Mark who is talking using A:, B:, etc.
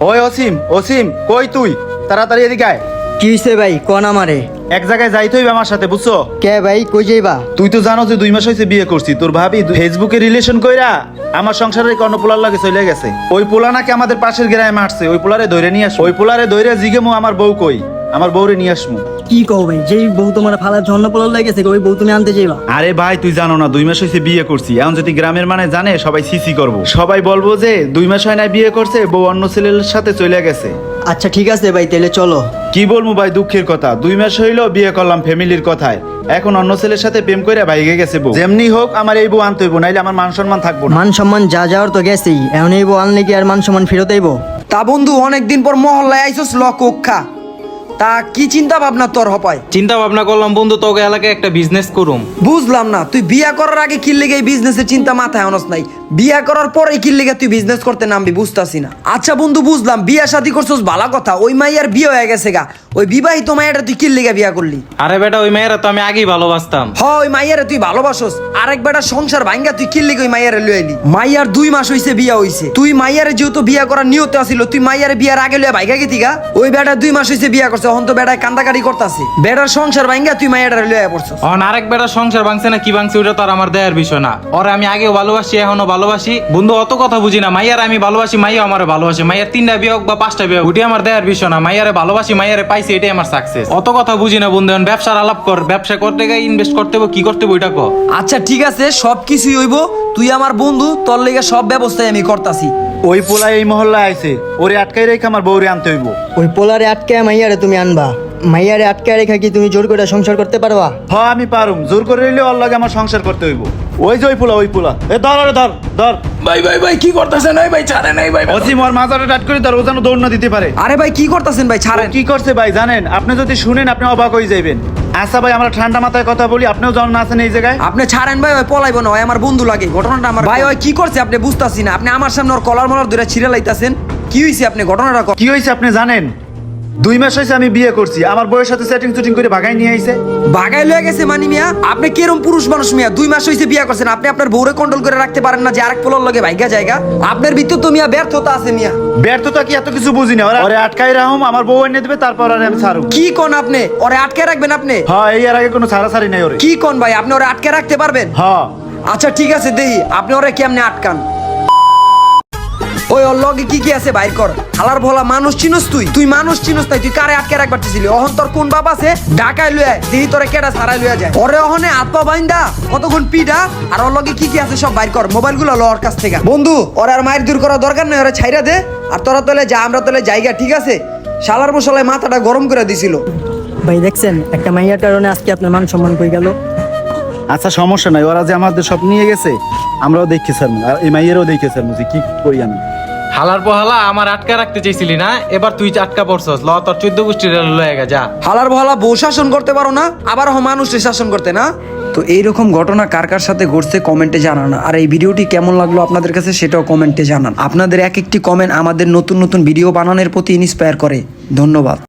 A: ওই অসীম অসীম কই তুই তাড়াতাড়ি এদিকে আয়।
B: কি হইছে ভাই কোন আমারে?
A: এক জায়গায় যাইতে হইবে আমার সাথে, বুঝছো?
B: কে ভাই কই যাইবা?
A: তুই তো জানো যে 2 মাস হয়েছে বিয়ে করছি। তোর ভাবি ফেসবুকে রিলেশন কইরা আমার সংসারের কোনো পোলার লাগে চলে গেছে। ওই পোলা নাকি আমাদের পাশের গ্রামে মারছে। ওই পোলারে ধরে নিয়ে আস, ওই পোলারে ধরে জিগেমু আমার বউ কই, আমার বউরে নিয়ে আসমু।
B: কি কও ভাই, যেই বউ তোমার ফালার জন্য পোলার লাগেছে ওই বউ তুমি আনতে যাইবা?
A: আরে ভাই তুই জানো না 2 মাস হয়েছে বিয়ে করছি। এখন যদি গ্রামের মানে জানে সবাই সিসি করব, সবাই বলবো যে 2 মাস হয় না বিয়ে করছে, বউ অন্য ছেলের সাথে চলে গেছে।
B: আচ্ছা ঠিক আছে ভাই, তাহলে চলো।
A: কি বলবো ভাই, দুঃখের কথা 2 মাস হইলো বিয়ে করলাম ফ্যামিলির কথায়, এখন অন্য ছেলের সাথে প্রেম কইরা ভাইগে গেছে বউ। যেমনি হোক আমার এই বউ আনতে হইব, নাইলে আমার মান সম্মান থাকবো না।
B: মান সম্মান যা যাওয়ার তো গেছেই, এখন এই বউ আনলে কি আর মান সম্মান ফেরত আইবো?
C: তা বন্ধু অনেকদিন পর মহল্লায় আইছস লক্ষা, তা কি চিন্তা ভাবনা তোর হপায়?
D: চিন্তা ভাবনা করলাম বন্ধু, তোকে এলাকায় একটা বিজনেস করুম।
C: বুঝলাম না, তুই বিয়া করার আগে কি লেগে এই বিজনেসের চিন্তা মাথায় আনস নাই, বিয়া করার পরে কি লেগে তুই বিজনেস করতে নামবি বুঝতাছি না। আচ্ছা বন্ধু বুঝলাম, বিয়া শাদী করছস ভালো কথা, ওই মাইয়ার বিয়ে হয়ে গেছে গা, ওই বিবাহিত মাইয়াটা তুই কি লেগে বিয়া করলি?
D: আরে বেটা ওই মেয়েরা তো আমি আগেই ভালোবাসতাম।
C: ওই মাইয়ারে তুই ভালোবাসস, আরেক বেটা সংসার ভাঙ্গা তুই কি লেগে ওই মাইয়ারে লই আইলি? মাইয়ার 2 মাস হইছে বিয়া হইছে, তুই মাইয়ারে যেহেতু বিয়া করার নিয়ত আছিল, তুই মাইয়ারে বিয়ার আগে লইয়া ভাইগা গেতি গা। ওই বেটা 2 মাস হইছে বিয়া করছে, এখন তো বেটায় কান্দাকাটি করতাছে, বেটার সংসার ভাঙ্গা তুই মাইয়ারে লইয়া পড়ছস।
D: আরেক বেটা সংসার ভাঙছে না কি ভাঙছে ওটা তো আর আমার দেয়ার বিষয় না। ওরে আমি আগেও ভালোবাসি এখনো ভালোবাসি বন্ধু, অত কথা বুঝি না। মাইয়ার আমি ভালোবাসি, মাইয়া আমার ভালোবাসে, মাইয়ার 3টা বিয়ে হোক বা 5টা বিয়ে হোক ওটি আমার দেয়ার বিষয় না। মাইয়ারে ভালোবাসি, মাইয়ারে পাইছি, এটাই আমার সাকসেস। অত কথা বুঝি না বন্ধু, এখন ব্যবসার আলাপ কর, ব্যবসা করতে গিয়ে ইনভেস্ট করতে হবে, কি করতে হবে ওইটা কর।
C: আচ্ছা ঠিক আছে, সবকিছুই হইব, তুই আমার বন্ধু, তোর লেগে সব ব্যবস্থাই আমি করতাছি।
A: ওই পোলা এই মহল্লায় আইছে, ওরে আটকাই রেখে আমার বউরে আনতে হইব।
B: ওই পোলারে আটকে মাইয়ারে তুমি আনবা? মাইয়ারে আটকে রেখে কি তুমি জোর করে সংসার করতে পারবা?
A: আমি পারুম, জোর করে রইলে ওর লাগে আমার সংসার করতে হইব। ওই যে ওই পোলা, ওই পোলা, এ ধর ওরে ধর ধর।
C: ভাই ভাই ভাই কি করতেছেন? এই ভাই ছাড়েন, এই ভাই।
A: অসীম ওর মাথাটা টাট করে ধর, ও যেন দৌড় না দিতে পারে।
C: আরে ভাই কি করতেছেন ভাই, ছাড়েন।
A: কি করছে ভাই জানেন? আপনি যদি শুনেন আপনি অবাক হয়ে যাবেন। আচ্ছা ভাই আমরা ঠান্ডা মাথায় কথা বলি, আপনিও যেন না আছেন এই জায়গায়।
C: আপনি ছাড়েন ভাই, ওই পলাইবো না, ওই আমার বন্ধু লাগে। ঘটনাটা আমার ভাই, ওই কি করছে আপনি বুঝতাছি না। আপনি আমার সামনে ওর কলার মলার ধরে ছিঁড়ে লাইতাছেন, কি হইছে? আপনি ঘটনাটা
A: কি হয়েছে আপনি জানেন? 2 মাস হয়েছে আমি বিয়ে করছি, আমার বউয়ের সাথে সেটিং চুটিং করে ভাগাই নিয়ে আইছে।
C: বাগাই লয়ে গেছে মানি মিয়া? আপনি কিরম পুরুষ মানুষ মিয়া? 2 মাস হইছে বিয়ে করছেন, আপনি আপনার বউরে কন্ট্রোল করে রাখতে পারেন না যে আরেক পোলার লগে ভাইগা জায়গা? আপনার ভিতর তো মিয়া ব্যর্থতা আছে মিয়া।
A: ব্যর্থতা কি এত কিছু বুঝি না। ওরে আটকাই রাখুম, আমার বউ এনে দেবে, তারপর আর আমি ছাড়ুম।
C: কি কোন আপনি? ওরে আটকে রাখবেন আপনি?
A: হ্যাঁ, এই এর আগে কোনো ছাড়াছাড়ি নাই ওরে।
C: কি কোন ভাই, আপনি ওরে আটকে রাখতে পারবেন?
A: হ্যাঁ।
C: আচ্ছা ঠিক আছে, দেহি আপনি ওরে কেমনে আটকান। ওই ওর লগে কি কি আছে বাইর কর। হালার ভোলা মানুষ চিনস তুই? তুই মানুষ চিনস তাই তুই কারে আটকে রাখবার চাইছিলি? অহন তোর কোন বাপ আছে ঢাকায় লয়ে দেহি তোরে কেডা ছাড়াই লয়ে যায়? ওরে অহনে হাত পা বাইন্দা কতক্ষণ পিডা, আর ওর লগে কি কি আছে সব বাইর কর। মোবাইলগুলো ল ওর কাছ থেকে। বন্ধু ওর আর মায়ের দূর করা দরকার নাই, ওরে ছাইরা দে। আর তোরা তোলে যা, আমরা তোলে জায়গা, ঠিক আছে? শালার মশলায় মাথাটা গরম করে দিছিল।
B: ভাই দেখছেন একটা মাইয়ার কারণে আজকে আপনার মান সম্মান কই গেল।
A: আচ্ছা সমস্যা নাই, ওরা যে আমাদের সব নিয়ে গেছে আমরাও দেখি স্যার, আর এই মাইয়েরও দেখি স্যার, বুঝি কি করি আমি।
D: হালার পহালা আমার আটকা রাখতে চাইছিলি না, এবার তুই আটকা পড়ছস। ল তোর 14 গোষ্ঠীর লয়ে গা যা।
C: হালার ভলা বউ শাসন করতে পারো না, আবার মানুষের শাসন করতে না। তো এইরকম ঘটনা কার কার সাথে ঘটছে কমেন্টে জানান, আর এই ভিডিওটি কেমন লাগলো আপনাদের কাছে সেটাও কমেন্টে জানান। আপনাদের এক একটি কমেন্ট আমাদের নতুন নতুন ভিডিও বানানোর প্রতি ইন্সপায়ার করে। ধন্যবাদ।